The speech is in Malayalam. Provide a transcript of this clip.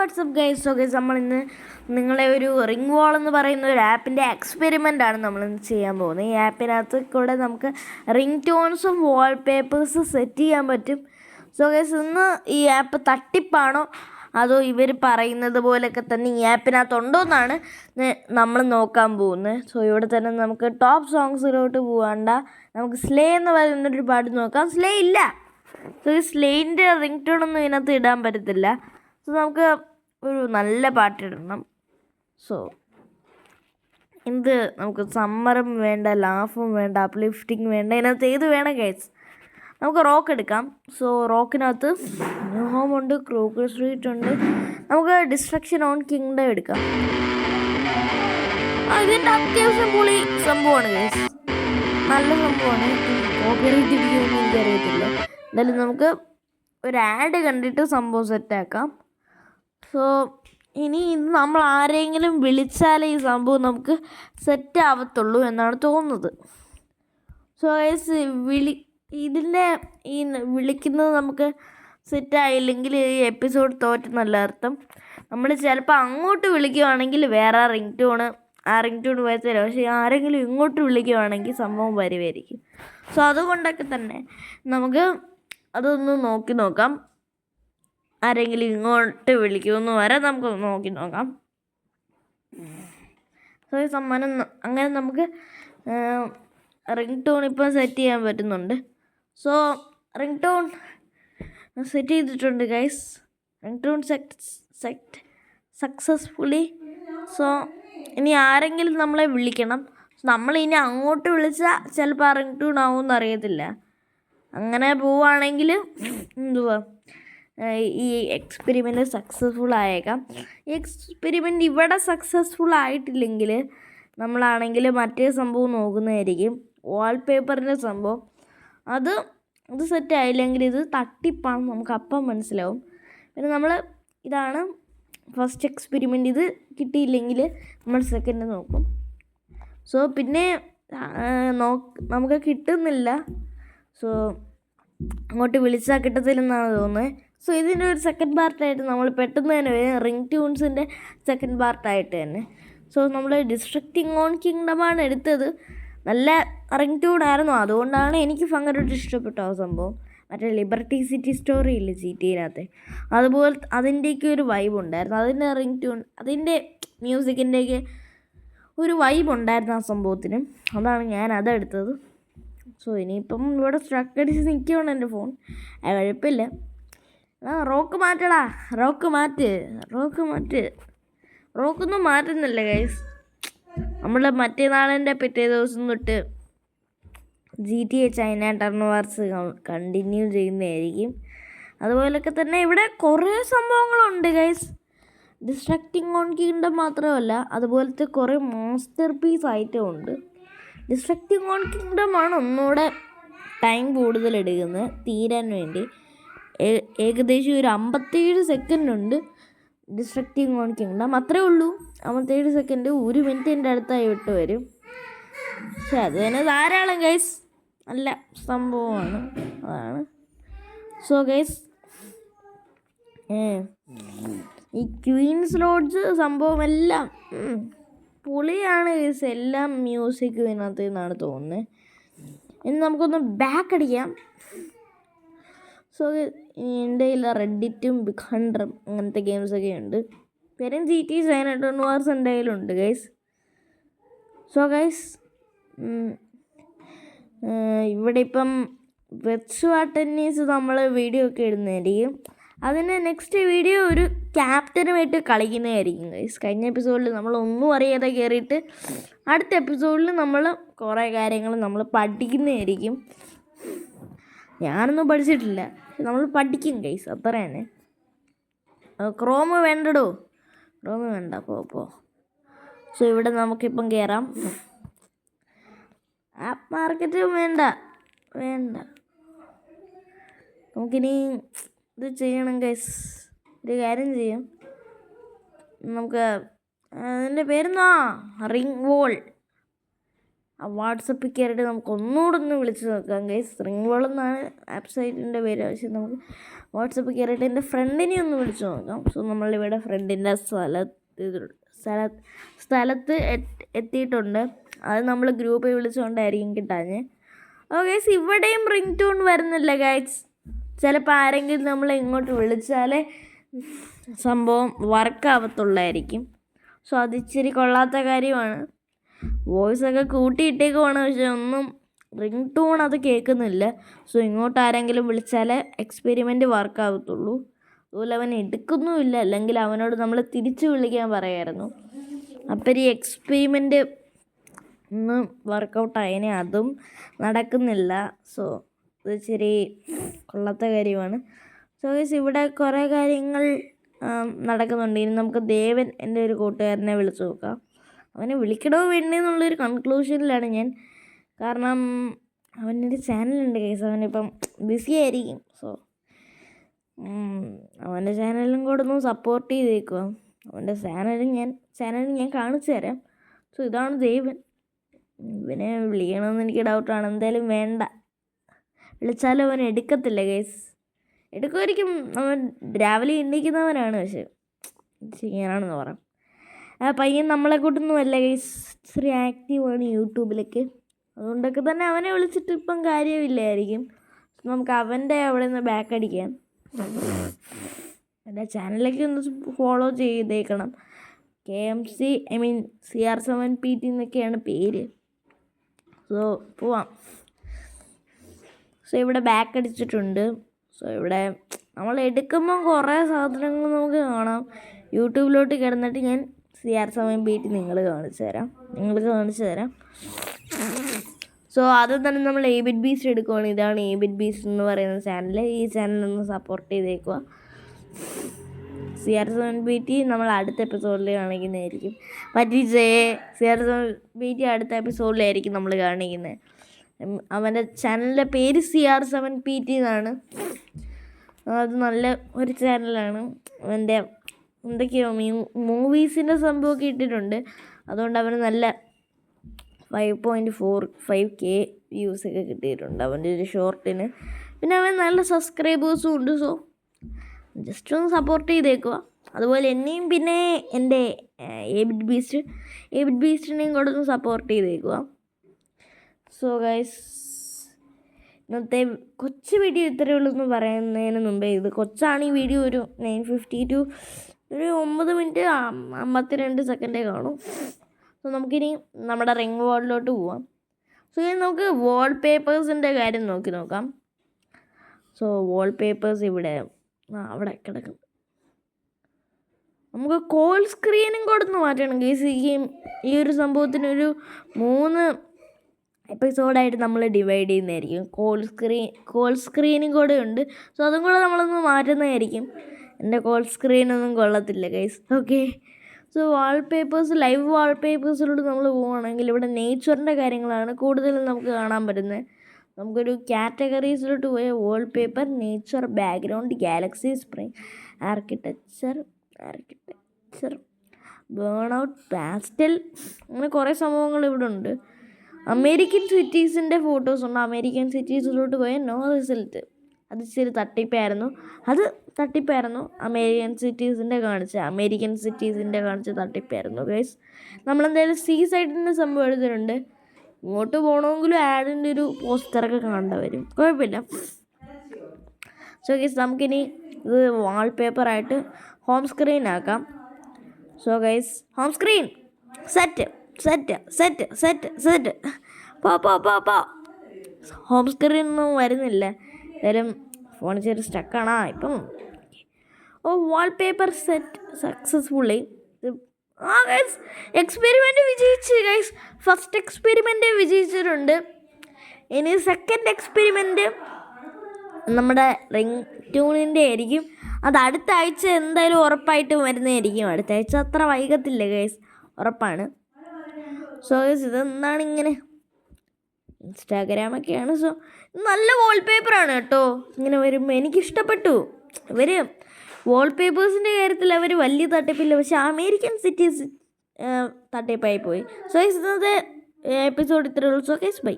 WhatsApp guys. സോ ഗൈസ്, നമ്മളിന്ന് നിങ്ങളെ ഒരു റിംഗ് വാൾ എന്ന് പറയുന്ന ഒരു ആപ്പിൻ്റെ എക്സ്പെരിമെൻ്റ് ആണ് നമ്മളിന്ന് ചെയ്യാൻ പോകുന്നത്. ഈ ആപ്പിനകത്ത് കൂടെ നമുക്ക് റിംഗ് ടോൺസും വാൾപേപ്പേഴ്സും സെറ്റ് ചെയ്യാൻ പറ്റും. സോ ഗൈസ്, ഇന്ന് ഈ ആപ്പ് തട്ടിപ്പാണോ അതോ ഇവർ പറയുന്നത് പോലെയൊക്കെ തന്നെ ഈ ആപ്പിനകത്തുണ്ടോ എന്നാണ് നമ്മൾ നോക്കാൻ പോകുന്നത്. സോ ഇവിടെ തന്നെ നമുക്ക് ടോപ്പ് സോങ്സിലോട്ട് പോകാണ്ട, നമുക്ക് സ്ലേ എന്ന് പറയുന്നൊരു പാട്ട് നോക്കാം. സ്ലേ ഇല്ല. സോ ഈ സ്ലേൻ്റെ റിംഗ് ടോണൊന്നും ഇതിനകത്ത് ഇടാൻ പറ്റത്തില്ല. സോ നമുക്ക് ഒരു നല്ല പാട്ടിടണം. സോ എന്ത് നമുക്ക് സമ്മറും വേണ്ട, ലാഫും വേണ്ട, അപ്ലിഫ്റ്റിംഗ് വേണ്ട, ഇതിനകത്ത് ഏത് വേണം ഗൈസ്. നമുക്ക് റോക്ക് എടുക്കാം. സോ റോക്കിനകത്ത് ന്യൂ ഹോം ഉണ്ട്, ക്രോക്കർ സ്ട്രീറ്റ് ഉണ്ട്. നമുക്ക് ഡിസ്ട്രക്ഷൻ ഓൺ കിങ്ഡം എടുക്കാം. ഇതിൻ്റെ അത്യാവശ്യം പൊളി സംഭവമാണ് ഗൈസ്, നല്ല സംഭവമാണ്. കോപ്പിറൈറ്റ് ഇടിക്കുമെന്ന് എനിക്കറിയത്തില്ല. എന്തായാലും നമുക്ക് ഒരു ആഡ് കണ്ടിട്ട് സംഭവം സെറ്റാക്കാം. സോ ഇനി ഇത് നമ്മൾ ആരെങ്കിലും വിളിച്ചാലേ ഈ സംഭവം നമുക്ക് സെറ്റ് ആവത്തുള്ളൂ എന്നാണ് തോന്നുന്നത്. സോ ഗൈസ്, ഇതിൻ്റെ ഈ വിളിക്കുന്നത് നമുക്ക് സെറ്റായില്ലെങ്കിൽ ഈ എപ്പിസോഡ് തോറ്റ് നല്ല അർത്ഥം. നമ്മൾ ചിലപ്പോൾ അങ്ങോട്ട് വിളിക്കുവാണെങ്കിൽ വേറെ റിംഗ് ടോൺ വരത്തില്ല, പക്ഷേ ആരെങ്കിലും ഇങ്ങോട്ട് വിളിക്കുവാണെങ്കിൽ സംഭവം വരുമായിരിക്കും. സോ അതുകൊണ്ടൊക്കെ തന്നെ നമുക്ക് അതൊന്ന് നോക്കി നോക്കാം. ആരെങ്കിലും ഇങ്ങോട്ട് വിളിക്കുമെന്ന് വരെ നമുക്ക് നോക്കി നോക്കാം. സോ ഈ സമ്മാനം അങ്ങനെ നമുക്ക് റിംഗ് ടോൺ ഇപ്പം സെറ്റ് ചെയ്യാൻ പറ്റുന്നുണ്ട്. സോ റിംഗ് ടോൺ സെറ്റ് ചെയ്തിട്ടുണ്ട് guys. Ring tone set successfully. So ഇനി ആരെങ്കിലും നമ്മളെ വിളിക്കണം. നമ്മളിനി അങ്ങോട്ട് വിളിച്ചാൽ ചിലപ്പോൾ ആ റിംഗ് ടോൺ ആവുമെന്ന് അറിയത്തില്ല. അങ്ങനെ പോവുകയാണെങ്കിൽ എന്തുവാ ഈ എക്സ്പെരിമെൻറ്റ് സക്സസ്ഫുൾ ആയേക്കാം. ഈ എക്സ്പെരിമെൻറ്റ് ഇവിടെ സക്സസ്ഫുൾ ആയിട്ടില്ലെങ്കിൽ നമ്മളാണെങ്കിൽ മറ്റേ സംഭവം നോക്കുന്നതായിരിക്കും, വാൾപേപ്പറിൻ്റെ സംഭവം. അത് സെറ്റ് ആയില്ലെങ്കിൽ ഇത് തട്ടിപ്പാണെന്ന് നമുക്ക് അപ്പം മനസ്സിലാവും. പിന്നെ നമ്മൾ ഇതാണ് ഫസ്റ്റ് എക്സ്പെരിമെൻറ്റ്. ഇത് കിട്ടിയില്ലെങ്കിൽ നമ്മൾ സെക്കൻഡ് നോക്കും. സോ പിന്നെ നമുക്ക് കിട്ടുന്നില്ല. സോ അങ്ങോട്ട് വിളിച്ചാൽ കിട്ടത്തില്ലെന്നാണ് തോന്നുന്നത്. സോ ഇതിൻ്റെ ഒരു സെക്കൻഡ് പാർട്ടായിട്ട് നമ്മൾ പെട്ടെന്ന് തന്നെ റിംഗ് ട്യൂൺസിൻ്റെ സെക്കൻഡ് പാർട്ടായിട്ട് തന്നെ. സോ നമ്മൾ ഡിസ്ട്രക്റ്റിംഗ് ഓൺ കിങ്ഡമാണ് എടുത്തത്. നല്ല റിംഗ് ട്യൂൺ ആയിരുന്നു, അതുകൊണ്ടാണ് എനിക്ക് ഭയങ്കരമായിട്ട് ഇഷ്ടപ്പെട്ടു ആ സംഭവം. മറ്റേ ലിബർട്ടി സിറ്റി സ്റ്റോറി ഇല്ലേ GTA-നകത്തെ, അതുപോലെ അതിൻ്റെയൊക്കെ ഒരു വൈബ് ഉണ്ടായിരുന്നു. അതിൻ്റെ റിംഗ് ട്യൂൺ, അതിൻ്റെ മ്യൂസിക്കിൻ്റെയൊക്കെ ഒരു വൈബ് ഉണ്ടായിരുന്നു ആ സംഭവത്തിന്. അതാണ് ഞാൻ അതെടുത്തത്. സോ ഇനിയിപ്പം ഇവിടെ സ്ട്രക്ക് അടിച്ച് നിൽക്കുകയാണ് എൻ്റെ ഫോൺ. കുഴപ്പമില്ല. റോക്ക് മാറ്റടാ, റോക്ക് മാറ്റ്. റോക്കൊന്നും മാറ്റുന്നില്ല ഗൈസ്. നമ്മൾ മറ്റേ നാളിൻ്റെ പിറ്റേ ദിവസം തൊട്ട് GTA China turn wars continue ചെയ്യുന്നതായിരിക്കും. അതുപോലൊക്കെ തന്നെ ഇവിടെ കുറേ സംഭവങ്ങളുണ്ട് ഗൈസ്. ഡിസ്ട്രക്റ്റിംഗ് ഓൺ കിങ്ഡം മാത്രമല്ല, അതുപോലത്തെ കുറേ മാസ്റ്റർ പീസ് ഐറ്റം ഉണ്ട്. ഡിസ്ട്രക്റ്റിംഗ് ഓൺ കിങ്ഡമാണ് ഒന്നുകൂടെ ടൈം കൂടുതൽ എടുക്കുന്നത് തീരാൻ വേണ്ടി. ഏകദേശം ഒരു 57 സെക്കൻഡ് ഉണ്ട് ഡിസ്ട്രക്റ്റിംഗ് ഓൺ കിങ്ഡം. അത്രേ ഉള്ളൂ, 57 സെക്കൻഡ്. 1 മിനിറ്റിൻ്റെ അടുത്തായി വിട്ട് വരും. പക്ഷെ അത് തന്നെ ധാരാളം ഗൈസ്, നല്ല സംഭവമാണ്. അതാണ്. സോ ഗൈസ്, ഈ ക്വീൻസ് ലോഡ്ജ് സംഭവം എല്ലാം പൊളിയാണ് ഗൈസ്. എല്ലാം മ്യൂസിക് ഇതിനകത്ത് നിന്നാണ് തോന്നുന്നത്. ഇനി നമുക്കൊന്ന് ബാക്ക് അടിക്കാം. സോ എൻ്റെ കയ്യിൽ റെഡിറ്റും ബിഗ് ഹണ്ടറും അങ്ങനത്തെ ഗെയിംസൊക്കെ ഉണ്ട്. പേരും GTA ചൈന ടർൺ വാർസ് എൻ്റെ കയ്യിലുണ്ട് ഗൈസ്. സോ ഗൈസ്, ഇവിടെ ഇപ്പം വെർച്വൽ ടെന്നീസ് നമ്മൾ വീഡിയോ ഒക്കെ ഇടുന്നതായിരിക്കും. അതിന് നെക്സ്റ്റ് വീഡിയോ ഒരു ക്യാപ്റ്റനുമായിട്ട് കളിക്കുന്നതായിരിക്കും ഗൈസ്. കഴിഞ്ഞ എപ്പിസോഡിൽ നമ്മളൊന്നും അറിയാതെ കയറിയിട്ട് അടുത്ത എപ്പിസോഡിൽ നമ്മൾ കുറേ കാര്യങ്ങൾ നമ്മൾ പഠിക്കുന്നതായിരിക്കും. ഞാനൊന്നും പഠിച്ചിട്ടില്ല, പക്ഷെ നമ്മൾ പഠിക്കും ഗൈസ്, അത്ര തന്നെ. ക്രോമ് വേണ്ടടോ, ക്രോമ് വേണ്ട, പോ. സോ ഇവിടെ നമുക്കിപ്പം കയറാം. ആപ്പ് മാർക്കറ്റ് വേണ്ട. നമുക്കിനി ഇത് ചെയ്യണം ഗൈസ്. ഒരു കാര്യം ചെയ്യാം, നമുക്ക് അതിൻ്റെ പേരെന്താ, റിംഗ് വോൾ. വാട്സപ്പിൽ കയറിയിട്ട് നമുക്ക് ഒന്നുകൂടെ ഒന്ന് വിളിച്ച് നോക്കാം ഗൈസ്. റിംഗ് ബോൾ എന്നാണ് വെബ്സൈറ്റിൻ്റെ പേര്. പക്ഷേ നമുക്ക് വാട്സപ്പിൽ കയറിയിട്ട് എൻ്റെ ഫ്രണ്ടിനെ ഒന്ന് വിളിച്ച് നോക്കാം. സോ നമ്മളിവിടെ ഫ്രണ്ടിൻ്റെ സ്ഥലത്ത് എത്തിയിട്ടുണ്ട്. അത് നമ്മൾ ഗ്രൂപ്പിൽ വിളിച്ചുകൊണ്ടായിരിക്കും കിട്ടാഞ്ഞ്. ഗൈസ് ഇവിടെയും റിംഗ് ടൂൺ വരുന്നില്ല ഗൈസ്. ചിലപ്പോൾ ആരെങ്കിലും നമ്മളെ ഇങ്ങോട്ട് വിളിച്ചാലേ സംഭവം വർക്കാവത്തുള്ളായിരിക്കും. സോ അതിച്ചിരി കൊള്ളാത്ത കാര്യമാണ്. വോയിസൊക്കെ കൂട്ടിയിട്ടേക്കുവാണ്, പക്ഷെ ഒന്നും റിംഗ് ടൂൺ അത് കേൾക്കുന്നില്ല. സോ ഇങ്ങോട്ട് ആരെങ്കിലും വിളിച്ചാലേ എക്സ്പെരിമെൻറ്റ് വർക്കാവത്തുള്ളൂ. അതുപോലെ അവൻ എടുക്കുന്നുമില്ല, അല്ലെങ്കിൽ അവനോട് നമ്മൾ തിരിച്ച് വിളിക്കാൻ പറയായിരുന്നു. അപ്പം ഈ എക്സ്പെരിമെൻറ്റ് ഒന്നും വർക്കൗട്ടായതിനെ അതും നടക്കുന്നില്ല. സോ ഇത് ഇച്ചിരി കൊള്ളാത്ത കാര്യമാണ്. സോ ഗൈസ് ഇവിടെ കുറേ കാര്യങ്ങൾ നടക്കുന്നുണ്ട്. ഇനി നമുക്ക് ദേവൻ എൻ്റെ ഒരു കൂട്ടുകാരനെ വിളിച്ച് നോക്കാം. അവനെ വിളിക്കണോ വേണ്ടേ എന്നുള്ളൊരു കൺക്ലൂഷനിലാണ് ഞാൻ. കാരണം അവനൊരു ചാനലുണ്ട് കേസ്. അവനിപ്പം ബിസി ആയിരിക്കും. സോ അവൻ്റെ ചാനലും കൂടെ ഒന്ന് സപ്പോർട്ട് ചെയ്തേക്കുക. അവൻ്റെ ചാനൽ ഞാൻ കാണിച്ചു തരാം. സോ ഇതാണ് ദേവൻ. ഇവനെ വിളിക്കണമെന്ന് എനിക്ക് ഡൗട്ടാണ്. എന്തായാലും വേണ്ട, വിളിച്ചാലും അവൻ എടുക്കത്തില്ല കേസ്. എടുക്കുമായിരിക്കും, അവൻ രാവിലെ എണ്ണിക്കുന്നവനാണ്. പക്ഷെ ചെയ്യാനാണെന്ന് പറയാം. ആ പയ്യൻ നമ്മളെ കൂട്ടൊന്നും അല്ല ഗൈസ്, ഇച്ചിരി ആക്റ്റീവാണ് യൂട്യൂബിലൊക്കെ. അതുകൊണ്ടൊക്കെ തന്നെ അവനെ വിളിച്ചിട്ട് ഇപ്പം കാര്യമില്ലായിരിക്കും. നമുക്ക് അവൻ്റെ അവിടെ നിന്ന് ബാക്ക് അടിക്കാം. എൻ്റെ ചാനലൊക്കെ ഒന്ന് ഫോളോ ചെയ്തേക്കണം. KMC CR7PT എന്നൊക്കെയാണ് പേര്. സോ പോവാം. സോ ഇവിടെ ബാക്ക് അടിച്ചിട്ടുണ്ട്. സോ ഇവിടെ നമ്മൾ എടുക്കുമ്പം കുറേ സാധനങ്ങൾ നമുക്ക് കാണാം. യൂട്യൂബിലോട്ട് കിടന്നിട്ട് ഞാൻ CR7PT നിങ്ങൾക്ക് കാണിച്ചു തരാം. സോ അത് തന്നെ നമ്മൾ എബിറ്റ് ബീസ്റ്റ് എടുക്കുവാണ്. ഇതാണ് എബിറ്റ് ബീസ്റ്റ് എന്ന് പറയുന്ന ചാനൽ. ഈ ചാനലൊന്ന് സപ്പോർട്ട് ചെയ്തേക്കുക. CR7PT നമ്മൾ അടുത്ത എപ്പിസോഡിൽ കാണിക്കുന്നതായിരിക്കും. CR7PT അടുത്ത എപ്പിസോഡിലായിരിക്കും നമ്മൾ കാണിക്കുന്നത്. അവൻ്റെ ചാനലിൻ്റെ പേര് CR7PT എന്നാണ്. അത് നല്ല ഒരു ചാനലാണ്. അവൻ്റെ എന്തൊക്കെയോ മൂവീസിൻ്റെ സംഭവമൊക്കെ ഇട്ടിട്ടുണ്ട്. അതുകൊണ്ട് അവന് നല്ല 5.45K വ്യൂസൊക്കെ കിട്ടിയിട്ടുണ്ട് അവൻ്റെ ഒരു ഷോർട്ടിന്. പിന്നെ അവൻ നല്ല സബ്സ്ക്രൈബേഴ്സും ഉണ്ട്. സോ ജസ്റ്റ് ഒന്ന് സപ്പോർട്ട് ചെയ്തേക്കുക. അതുപോലെ എന്നെയും പിന്നെ എൻ്റെ എബിറ്റ് ബീസ്റ്റിനെയും കൂടെ ഒന്ന് സപ്പോർട്ട് ചെയ്തേക്കുക. സോ ഗൈസ് ഇന്നത്തെ കൊച്ചു വീഡിയോ ഇത്രയേ ഉള്ളൂ എന്ന് പറയുന്നതിന് മുമ്പേ, ഇത് കൊച്ചാണ്. ഈ വീഡിയോ ഒരു 9:50 to ഒരു 9 മിനിറ്റ് 52 സെക്കൻഡേ കാണും. സോ നമുക്കിനി നമ്മുടെ റിംഗ് ബോർഡിലോട്ട് പോവാം. സോ ഇനി നമുക്ക് വാൾപേപ്പേഴ്സിൻ്റെ കാര്യം നോക്കാം. സോ വാൾപേപ്പേഴ്സ് ഇവിടെ അവിടെ കിടക്കും. നമുക്ക് കോൾ സ്ക്രീനും കൊടുത്ത് മാറ്റണം ഗൈസ്. ഈ ഒരു സംഭവത്തിനൊരു 3 എപ്പിസോഡായിട്ട് നമ്മൾ ഡിവൈഡ് ചെയ്യുന്നതായിരിക്കും. കോൾ സ്ക്രീനും കൂടെ ഉണ്ട്. സോ അതും കൂടെ നമ്മളൊന്ന് മാറ്റുന്നതായിരിക്കും. എൻ്റെ കോൾ സ്ക്രീനൊന്നും കൊള്ളത്തില്ല ഗൈസ്. ഓക്കെ. സോ ലൈവ് വാൾപേപ്പേഴ്സിലോട്ട് നമ്മൾ പോവുകയാണെങ്കിൽ ഇവിടെ നേച്ചറിൻ്റെ കാര്യങ്ങളാണ് കൂടുതലും നമുക്ക് കാണാൻ പറ്റുന്നത്. നമുക്കൊരു കാറ്റഗറീസിലോട്ട് പോയ wallpaper, nature, background, galaxy, spring, architecture, burn out, pastel, അങ്ങനെ കുറേ സംഭവങ്ങൾ ഇവിടെ ഉണ്ട്. അമേരിക്കൻ സിറ്റീസിൻ്റെ ഫോട്ടോസ് ഉണ്ട്. അമേരിക്കൻ സിറ്റീസിലോട്ട് പോയ നോ റിസൾട്ട്. അത് ഇച്ചിരി തട്ടിപ്പായിരുന്നു. അമേരിക്കൻ സിറ്റീസിൻ്റെ കാണിച്ച് തട്ടിപ്പായിരുന്നു ഗൈസ്. നമ്മളെന്തായാലും സൈഡിൻ്റെ സംഭവം എടുത്തിട്ടുണ്ട്. ഇങ്ങോട്ട് പോകണമെങ്കിലും ആഡിൻ്റെ ഒരു പോസ്റ്ററൊക്കെ കാണേണ്ടി വരും. കുഴപ്പമില്ല. സോ ഗൈസ് നമുക്കിനി ഇത് വാൾപേപ്പറായിട്ട് ഹോം സ്ക്രീൻ ആക്കാം. So guys home screen set പോ. ഹോം സ്ക്രീനൊന്നും വരുന്നില്ല. എന്തായാലും ഫോൺ ചെറിയ സ്റ്റക്കാണോ ഇപ്പം. Wallpaper set successfully. Guys experiment വിജയിച്ച് ഗൈസ്. ഫസ്റ്റ് എക്സ്പെരിമെൻറ്റ് വിജയിച്ചിട്ടുണ്ട്. ഇനി സെക്കൻഡ് എക്സ്പെരിമെൻറ്റ് നമ്മുടെ റിംഗ് ട്യൂണിൻ്റെ ആയിരിക്കും. അത് അടുത്ത ആഴ്ച എന്തായാലും ഉറപ്പായിട്ടും വരുന്നതായിരിക്കും. അടുത്ത ആഴ്ച അത്ര വൈകത്തില്ല ഗൈസ്, ഉറപ്പാണ്. സോ ഗൈസ് ഇതെന്താണ് ഇങ്ങനെ ഇൻസ്റ്റാഗ്രാമൊക്കെയാണ്. സോ നല്ല വാൾപേപ്പറാണ് കേട്ടോ. ഇങ്ങനെ വരുമ്പോൾ എനിക്കിഷ്ടപ്പെട്ടു. ഇവർ വാൾപേപ്പേഴ്സിൻ്റെ കാര്യത്തിൽ അവർ വലിയ തട്ടിപ്പില്ല. പക്ഷേ അമേരിക്കൻ സിറ്റീസ് തട്ടിപ്പായി പോയി. സോ ഗൈസ് ഇന്നത്തെ എപ്പിസോഡ് ഇത്രയുള്ളൂ. So guys by.